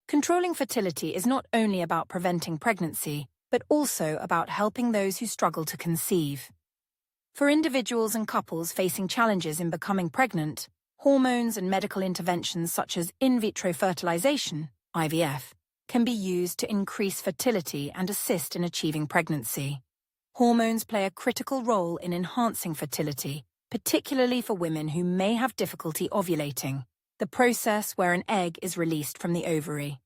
Controlling fertility is not only about preventing pregnancy, but also about helping those who struggle to conceive. For individuals and couples facing challenges in becoming pregnant, hormones and medical interventions such as in vitro fertilization, IVF, can be used to increase fertility and assist in achieving pregnancy. Hormones play a critical role in enhancing fertility, particularly for women who may have difficulty ovulating, the process where an egg is released from the ovary.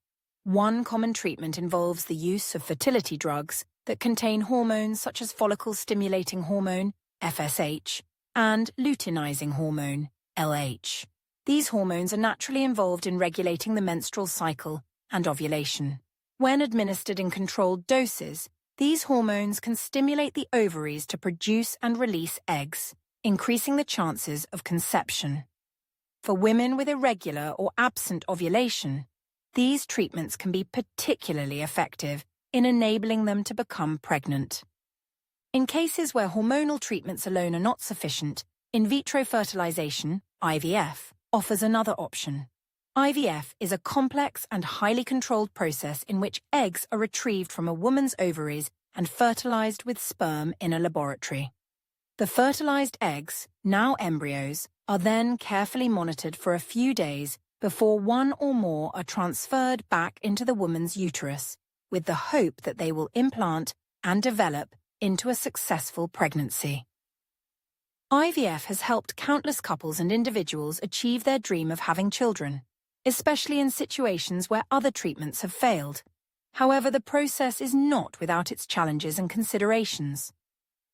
One common treatment involves the use of fertility drugs that contain hormones such as follicle-stimulating hormone, FSH, and luteinizing hormone, LH. These hormones are naturally involved in regulating the menstrual cycle and ovulation. When administered in controlled doses, these hormones can stimulate the ovaries to produce and release eggs, increasing the chances of conception. For women with irregular or absent ovulation, these treatments can be particularly effective in enabling them to become pregnant. In cases where hormonal treatments alone are not sufficient, in vitro fertilization, IVF, offers another option. IVF is a complex and highly controlled process in which eggs are retrieved from a woman's ovaries and fertilized with sperm in a laboratory. The fertilized eggs, now embryos, are then carefully monitored for a few days before one or more are transferred back into the woman's uterus, with the hope that they will implant and develop into a successful pregnancy. IVF has helped countless couples and individuals achieve their dream of having children, especially in situations where other treatments have failed. However, the process is not without its challenges and considerations.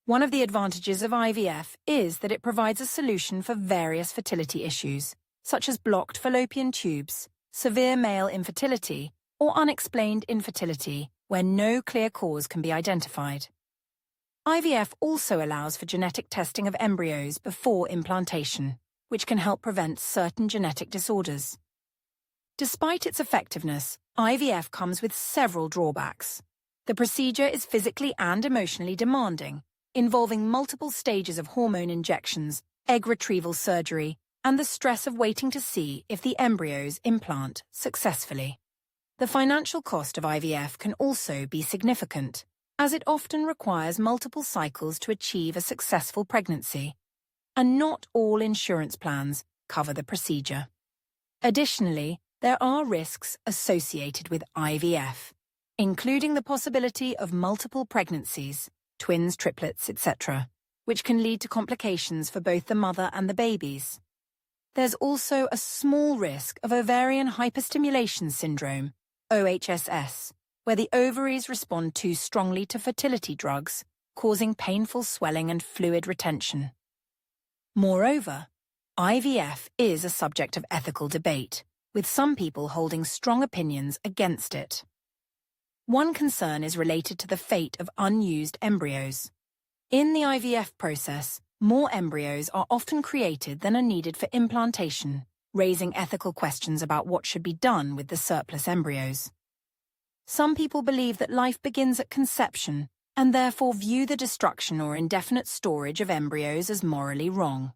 One of the advantages of IVF is that it provides a solution for various fertility issues, such as blocked fallopian tubes, severe male infertility, or unexplained infertility, where no clear cause can be identified. IVF also allows for genetic testing of embryos before implantation, which can help prevent certain genetic disorders. Despite its effectiveness, IVF comes with several drawbacks. The procedure is physically and emotionally demanding, involving multiple stages of hormone injections, egg retrieval surgery, and the stress of waiting to see if the embryos implant successfully. The financial cost of IVF can also be significant, as it often requires multiple cycles to achieve a successful pregnancy, and not all insurance plans cover the procedure. Additionally, there are risks associated with IVF, including the possibility of multiple pregnancies, twins, triplets, etc., which can lead to complications for both the mother and the babies. There's also a small risk of ovarian hyperstimulation syndrome, OHSS, where the ovaries respond too strongly to fertility drugs, causing painful swelling and fluid retention. Moreover, IVF is a subject of ethical debate, with some people holding strong opinions against it. One concern is related to the fate of unused embryos. In the IVF process, more embryos are often created than are needed for implantation, raising ethical questions about what should be done with the surplus embryos. Some people believe that life begins at conception and therefore view the destruction or indefinite storage of embryos as morally wrong.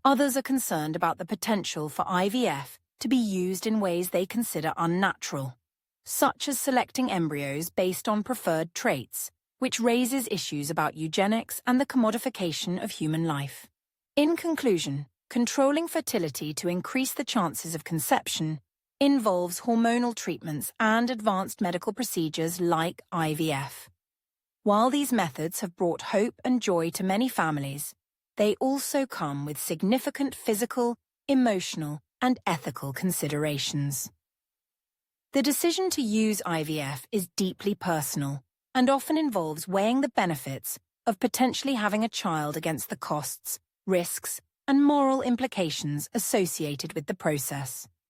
Others are concerned about the potential for IVF to be used in ways they consider unnatural, such as selecting embryos based on preferred traits, which raises issues about eugenics and the commodification of human life. In conclusion, controlling fertility to increase the chances of conception involves hormonal treatments and advanced medical procedures like IVF. While these methods have brought hope and joy to many families, they also come with significant physical, emotional, and ethical considerations. The decision to use IVF is deeply personal and often involves weighing the benefits of potentially having a child against the costs, risks, and moral implications associated with the process.